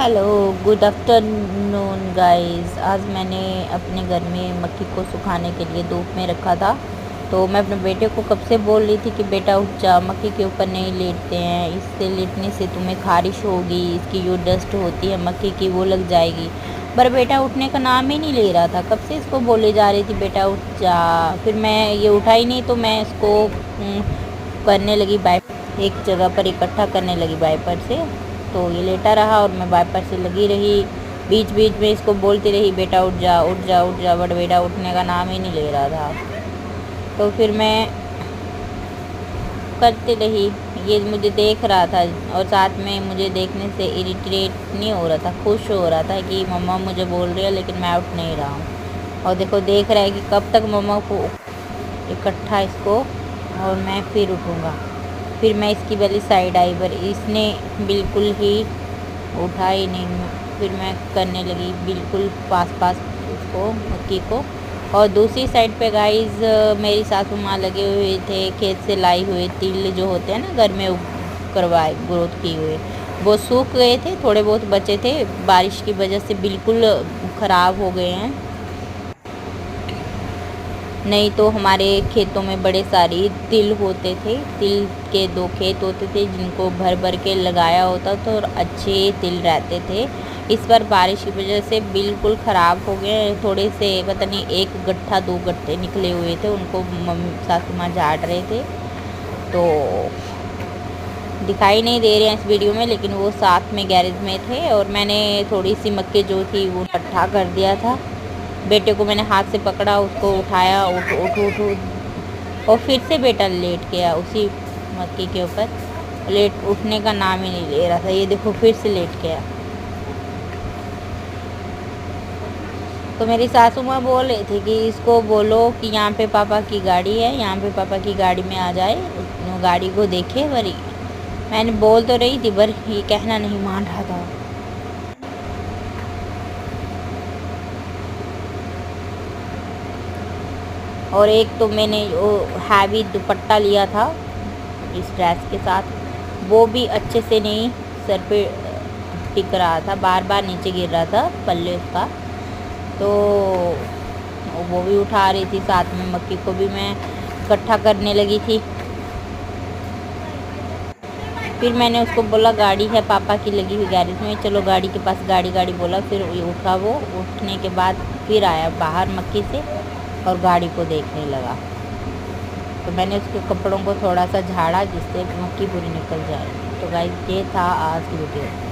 Hello, good afternoon guys. आज मैंने अपने घर में मक्की को सुखाने के लिए धूप में रखा था। तो मैं अपने बेटे को कब से बोल रही थी कि बेटा उठ जा, मक्की के ऊपर नहीं लेटते हैं, इससे लेटने से तुम्हें खारिश होगी, इसकी जो डस्ट होती है मक्की की वो लग जाएगी। पर बेटा उठने का नाम ही नहीं ले रहा था। कब से इसको बोले जा रही थी बेटा उठ जा। फिर मैं ये उठा ही नहीं तो मैं इसको करने लगी एक जगह पर इकट्ठा करने लगी वाइपर से। तो ये लेटा रहा और मैं वाइपर से लगी रही, बीच बीच में इसको बोलती रही बेटा उठ जा उठ जा उठ जा, बट बेटा उठने का नाम ही नहीं ले रहा था। तो फिर मैं करती रही, ये मुझे देख रहा था और साथ में मुझे देखने से इरिटेट नहीं हो रहा था, खुश हो रहा था कि मम्मा मुझे बोल रही है लेकिन मैं उठ नहीं रहा हूँ। और देखो देख रहा है कि कब तक मम्मा को इकट्ठा इसको और मैं फिर उठूँगा। फिर मैं इसकी वाली साइड आई पर इसने बिल्कुल ही उठा ही नहीं। फिर मैं करने लगी बिल्कुल पास पास उसको मक्की को। और दूसरी साइड पे गाइस मेरी सासू माँ लगे हुए थे, खेत से लाई हुए तिल जो होते हैं ना घर में करवाए ग्रोथ किए हुए, वो सूख गए थे, थोड़े बहुत बचे थे, बारिश की वजह से बिल्कुल ख़राब हो गए हैं। नहीं तो हमारे खेतों में बड़े सारे तिल होते थे, तिल के 2 खेत होते थे जिनको भर भर के लगाया होता था और अच्छे तिल रहते थे। इस बार बारिश की वजह से बिल्कुल ख़राब हो गए, थोड़े से पता नहीं 1 गट्ठा 2 गट्ठे निकले हुए थे, उनको मम्मी सासू माँ झाड़ रहे थे। तो दिखाई नहीं दे रहे हैं इस वीडियो में, लेकिन वो साथ में गैरेज में थे और मैंने थोड़ी सी मक्के जो थी वो इकट्ठा कर दिया था। बेटे को मैंने हाथ से पकड़ा, उसको उठाया, उठ उठ उठ उठ और फिर से बेटा लेट गया उसी मक्की के ऊपर। लेट उठने का नाम ही नहीं ले रहा था। ये देखो फिर से लेट गया। तो मेरी सासू माँ बोल रही थी कि इसको बोलो कि यहाँ पे पापा की गाड़ी है, यहाँ पे पापा की गाड़ी में आ जाए, गाड़ी को देखे। वरी मैंने बोल तो रही थी पर ये कहना नहीं मान रहा था। और एक तो मैंने वो हैवी दुपट्टा लिया था इस ड्रेस के साथ, वो भी अच्छे से नहीं सर पे टिक रहा था, बार बार नीचे गिर रहा था पल्ले उसका। तो वो भी उठा रही थी, साथ में मक्की को भी मैं इकट्ठा करने लगी थी। फिर मैंने उसको बोला गाड़ी है पापा की लगी हुई गैरेज में, चलो गाड़ी के पास, गाड़ी गाड़ी बोला। फिर ये उठा, वो उठने के बाद फिर आया बाहर मक्की से और गाड़ी को देखने लगा। तो मैंने उसके कपड़ों को थोड़ा सा झाड़ा जिससे मक्की पूरी निकल जाए। तो गाइस ये था आज की वीडियो।